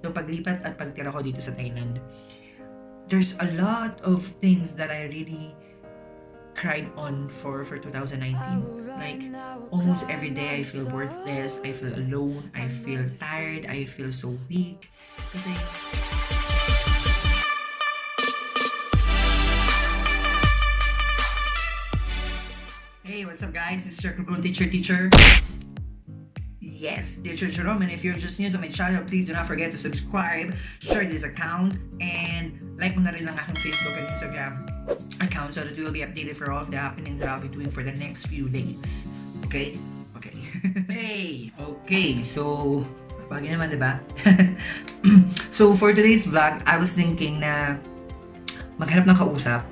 So paglipat at pagtira ko dito sa Thailand, there's a lot of things that I really cried on for 2019. Like, almost every day I feel worthless, I feel alone, I feel tired, I feel so weak. Kasi, hey, what's up guys? This is your krung teacher. Yes, Teacher Jerome, and if you're just new to my channel, please do not forget to subscribe, share this account, and like mo na rin ang aking Facebook and Instagram account so that you will be updated for all of the happenings that I'll be doing for the next few days. Okay? Okay. Hey! Okay, so, bagay naman, diba? So, for today's vlog, I was thinking na maghanap ng kausap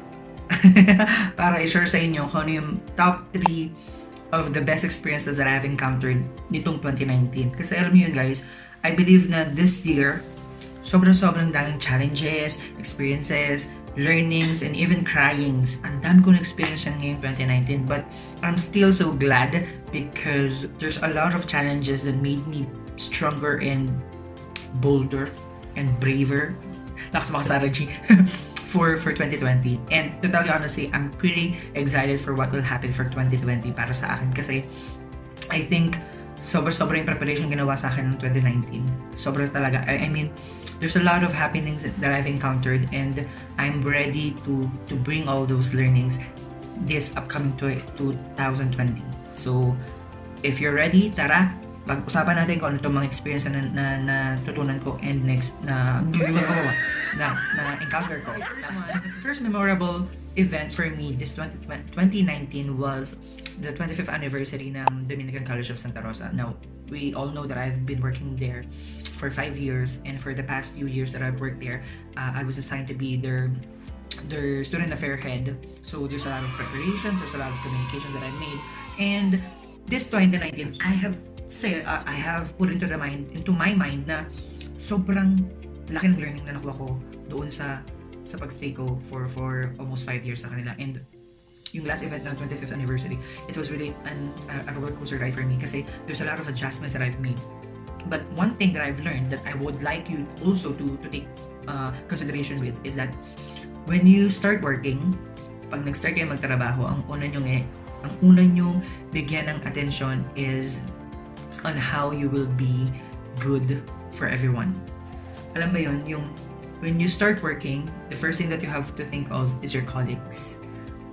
para i-share sa inyo kung ano yung top 3 of the best experiences that I've encountered nitong 2019. Kasi alam niyo yun guys, I believe na this year, sobrang daming challenges, experiences, learnings, and even cryings. Ang dami kong experience yan ngayong 2019. But I'm still so glad because there's a lot of challenges that made me stronger and bolder and braver. Lakas makasara G. for 2020. And to tell you honestly, I'm pretty excited for what will happen for 2020 para sa akin kasi I think sobrang preparation ginawa sa akin ng 2019. Sobrang talaga. I mean, there's a lot of happenings that I've encountered and I'm ready to bring all those learnings this upcoming 2020. So, if you're ready, tara, pag-usapan natin kung ano itong mga experience na natutunan ko and next na encounter ko. First memorable event for me this 2019 was the 25th anniversary ng Dominican College of Santa Rosa. Now, we all know that I've been working there for 5 years, and for the past few years that I've worked there, I was assigned to be their student affair head. So there's a lot of preparations, there's a lot of communications that I made, and this 2019, I have put into my mind na sobrang laki ng learning na nakuha ko doon sa pagstay ko for almost 5 years sa kanila. And yung last event ng 25th anniversary, it was really a roller coaster ride for me kasi there's a lot of adjustments that I've made. But one thing that I've learned that I would like you also to take consideration with is that when you start working, pag nag-start kayo magtrabaho, ang una nyong bigyan ng attention is on how you will be good for everyone. Alam mo yun, yung when you start working, the first thing that you have to think of is your colleagues.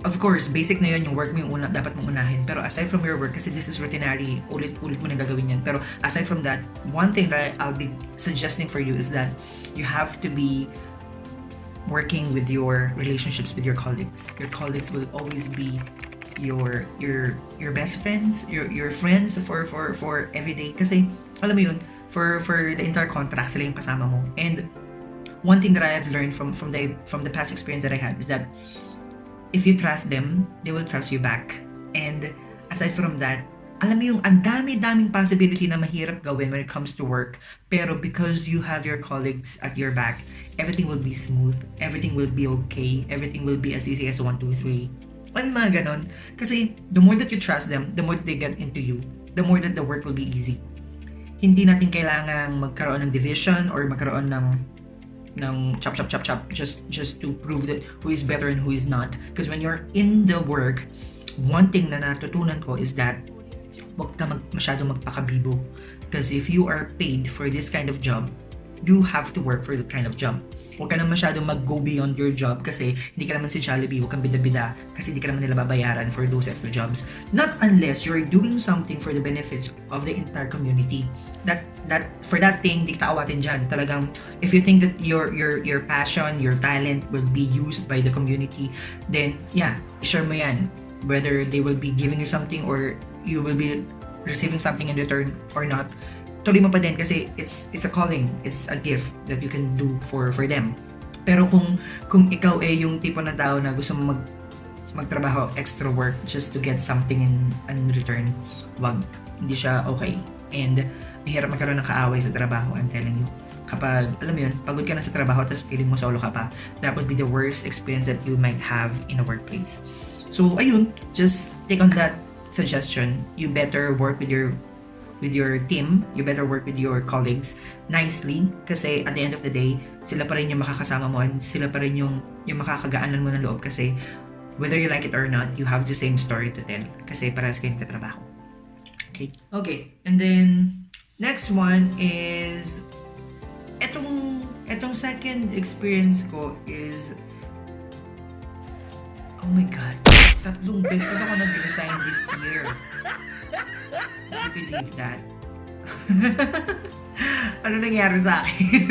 Of course, basic na yun, yung work mo yung dapat mong unahin. Pero aside from your work, kasi this is routinary, ulit-ulit mo na gagawin yan. Pero aside from that, one thing that I'll be suggesting for you is that you have to be working with your relationships with your colleagues. Your colleagues will always be your best friends, your friends for every day. Kasi alam mo yun, for the entire contract sila yung kasama mo. And one thing that I have learned from the past experience that I had is that if you trust them, they will trust you back. And aside from that, alam mo yung ang daming possibility na mahirap gawin when it comes to work, pero because you have your colleagues at your back, everything will be smooth, everything will be okay, everything will be as easy as 1, 2, 3. Ano mga ganon? Kasi the more that you trust them, the more that they get into you, the more that the work will be easy. Hindi natin kailangang magkaroon ng division or magkaroon ng chop just to prove that who is better and who is not. Because when you're in the work, one thing na natutunan ko is that huwag ka masyadong magpakabibo. Because if you are paid for this kind of job, you have to work for that kind of job. Huwag ka na masyadong mag-go beyond your job kasi hindi ka naman si Jollibee, huwag kang bida-bida kasi hindi ka naman nila babayaran for those extra jobs. Not unless you're doing something for the benefits of the entire community. For that thing, di kita awatin dyan. Talagang, if you think that your passion, your talent will be used by the community, then yeah, share mo yan. Whether they will be giving you something or you will be receiving something in return or not, tuloy mo pa din kasi it's a calling, it's a gift that you can do for them. Pero kung ikaw yung tipo ng tao na gusto mo magtrabaho, extra work just to get something in return, wag, hindi siya okay. And mahirap magkaroon ng kaaway sa trabaho, I'm telling you. Kapag, alam mo yun, pagod ka na sa trabaho tapos feeling mo solo ka pa, that would be the worst experience that you might have in a workplace. So ayun, just take on that suggestion. You better work with your with your team, you better work with your colleagues nicely, kasi at the end of the day, sila pa rin yung makakasama mo and sila pa rin yung makakagaanan mo ng loob, kasi whether you like it or not, you have the same story to tell kasi parehas kayong katrabaho. Okay, and then next one is etong second experience ko is, oh my god, 3 beses ako nag-resign this year. Do you believe that? Ano nangyari sa akin?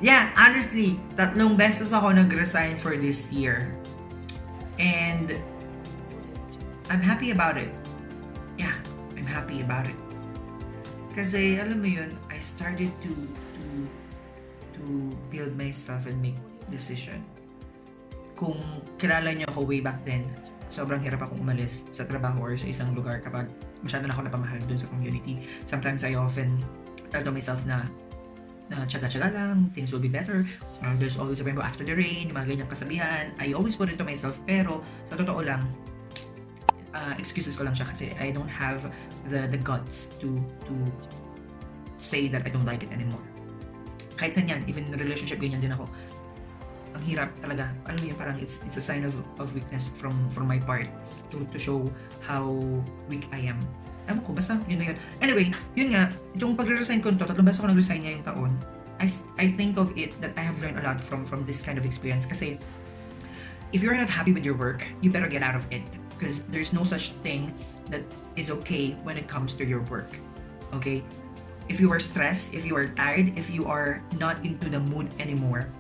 Yeah, honestly, 3 beses ako nag-resign for this year. And I'm happy about it. Yeah, I'm happy about it. Kasi alam mo yun, I started to build myself and make decision. Kung kilala niyo ako way back then, sobrang hirap akong umalis sa trabaho or sa isang lugar kapag masyado na ako napamahal dun sa community. Sometimes I often tell to myself na tsaga-tsaga lang, things will be better, there's always a rainbow after the rain, mga ganyang kasabihan. I always put it to myself, pero sa totoo lang, excuses ko lang siya kasi I don't have the guts to say that I don't like it anymore. Kahit saan yan, even in a relationship, ganyan din ako. Ang hirap talaga. Alam mo yun, parang it's a sign of weakness from my part to show how weak I am. Ewan ko, basta yun na yun. Anyway, yun nga, itong pag-resign ko nito, 3 beses ako nag-resign ngayong taon. I think of it that I have learned a lot from this kind of experience, kasi if you're not happy with your work, you better get out of it, because there's no such thing that is okay when it comes to your work. Okay? If you are stressed, if you are tired, if you are not into the mood anymore,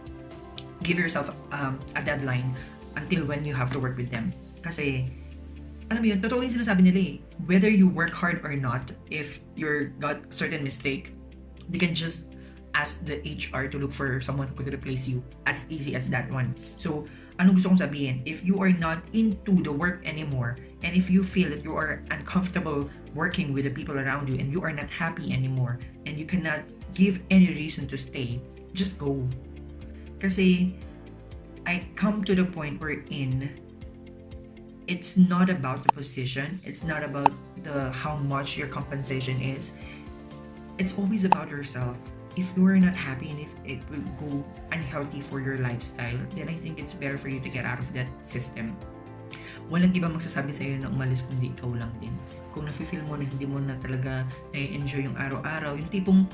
give yourself a deadline until when you have to work with them. Kasi, alam mo yun, totoo yung sinasabi nila eh. Whether you work hard or not, if you got certain mistake, they can just ask the HR to look for someone who could replace you. As easy as that one. So, anong gusto kong sabihin? If you are not into the work anymore, and if you feel that you are uncomfortable working with the people around you, and you are not happy anymore, and you cannot give any reason to stay, just go. Kasi, I come to the point wherein it's not about the position, it's not about how much your compensation is. It's always about yourself. If you are not happy and if it will go unhealthy for your lifestyle, then I think it's better for you to get out of that system. Walang iba magsasabi sa'yo na umalis kundi ikaw lang din. Kung nafe-feel mo na hindi mo na talaga na-enjoy yung araw-araw, yung tipong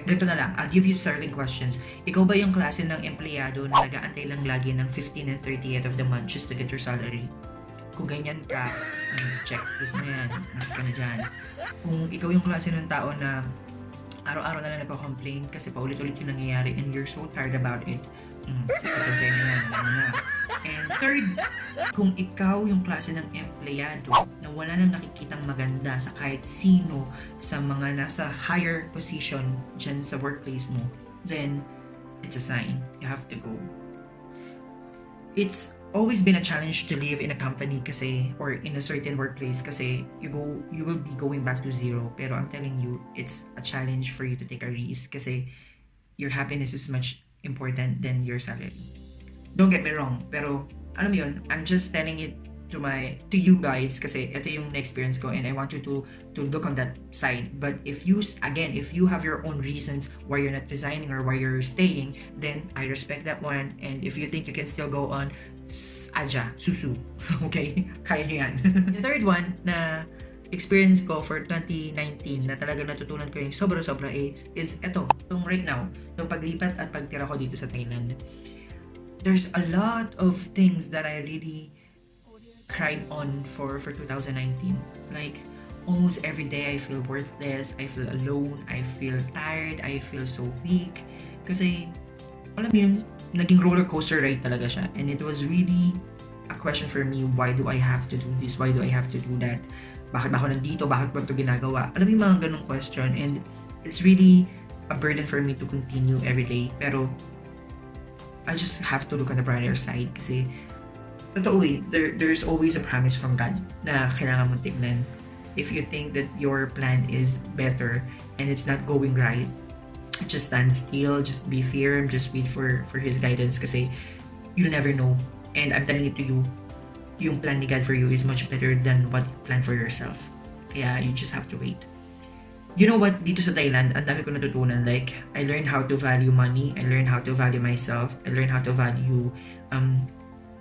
dito na lang, I'll give you certain questions. Ikaw ba yung klase ng empleyado na nag-aantay lang lagi ng 15 and 30th of the month just to get your salary? Kung ganyan ka, check this na yan, mas ka na dyan. Kung ikaw yung klase ng tao na araw-araw na lang nagko-complain kasi paulit-ulit yung nangyayari and you're so tired about it, kapansay na yan, na. And third, kung ikaw yung klase ng empleyado na wala nang nakikitang maganda sa kahit sino sa mga nasa higher position dyan sa workplace mo, then it's a sign. You have to go. It's always been a challenge to live in a company kasi, or in a certain workplace kasi you will be going back to zero. Pero I'm telling you, it's a challenge for you to take a risk kasi your happiness is much important than your salary. Don't get me wrong, pero alam mo yun, I'm just telling it to you guys kasi ito yung na-experience ko and I want you to look on that side. But if you have your own reasons why you're not resigning or why you're staying, then I respect that one. And if you think you can still go on, aja, susu. Okay? Kaya nyo yan. The third one na experience ko for 2019 na talagang natutunan ko yung sobra-sobra is ito, itong right now, itong paglipat at pagtira ko dito sa Thailand. There's a lot of things that I really cried on for 2019. Like, almost every day I feel worthless, I feel alone, I feel tired, I feel so weak. Kasi, alam mo yun, naging roller coaster ride talaga siya. And it was really a question for me, why do I have to do this? Why do I have to do that? Bakit ba ako nandito? Bakit ba ito ginagawa? Alam mo yung mga ganong question. And it's really a burden for me to continue every day. Pero, I just have to look on the brighter side kasi totoo eh, there's always a promise from God na kailangan mong tignan. If you think that your plan is better and it's not going right, just stand still, just be firm, just wait for His guidance kasi you'll never know. And I'm telling it to you, yung plan ni God for you is much better than what you plan for yourself. Kaya you just have to wait. You know what? Dito sa Thailand, ang dami ko natutunan. Like, I learned how to value money. I learned how to value myself. I learned how to value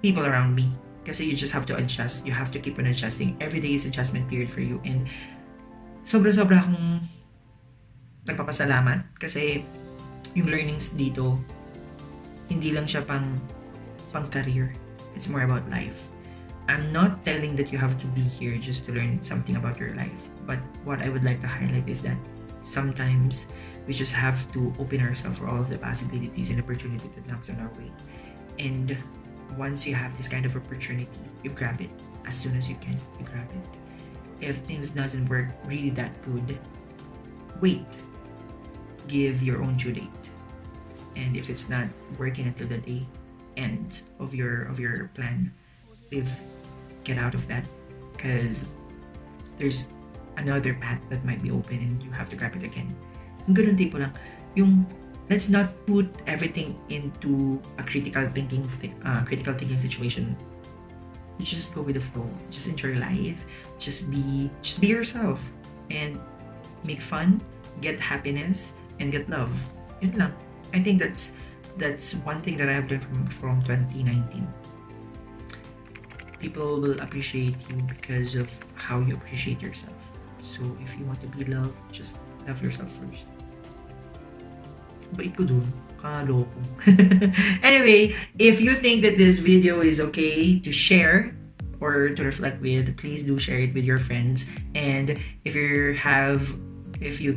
people around me. Kasi you just have to adjust. You have to keep on adjusting. Every day is adjustment period for you. And sobra-sobra akong nagpapasalamat. Kasi yung learnings dito, hindi lang siya pang career. It's more about life. I'm not telling that you have to be here just to learn something about your life. But what I would like to highlight is that sometimes we just have to open ourselves for all of the possibilities and opportunity that knocks on our way. And once you have this kind of opportunity, you grab it. As soon as you can, you grab it. If things doesn't work really that good, wait. Give your own due date. And if it's not working until the day end of your plan, get out of that, because there's another path that might be open and you have to grab it again. Yung ganun tipo lang. Yung let's not put everything into a critical thinking situation. You just go with the flow. Just enjoy life. Just be yourself and make fun, get happiness, and get love. Yun lang. I think that's one thing that I have learned from 2019. People will appreciate you because of how you appreciate yourself. So if you want to be loved, just love yourself first. Bait ko dun. Kaloko. Anyway, if you think that this video is okay to share or to reflect with, please do share it with your friends. And if you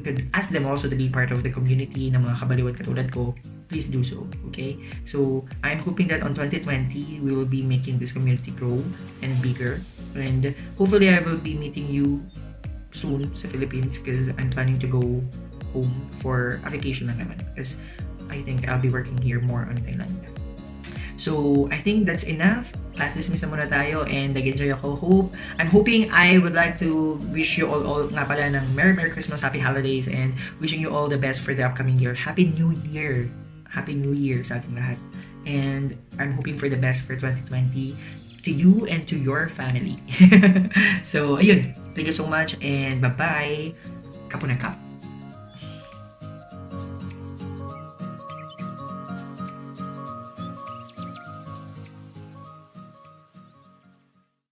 could ask them also to be part of the community ng mga kabaliwan katulad ko, please do so, okay? So, I'm hoping that on 2020, we will be making this community grow and bigger. And hopefully, I will be meeting you soon sa Philippines because I'm planning to go home for a vacation lang naman. Because I think I'll be working here more on Thailand. So, I think that's enough. Class dismiss na muna tayo and nag-enjoy ako. I'm hoping I would like to wish you all nga pala ng Merry Christmas, Happy Holidays, and wishing you all the best for the upcoming year. Happy New Year! Happy New Year sa ating lahat. And I'm hoping for the best for 2020 to you and to your family. So, ayun. Thank you so much and bye-bye. Kapunakap.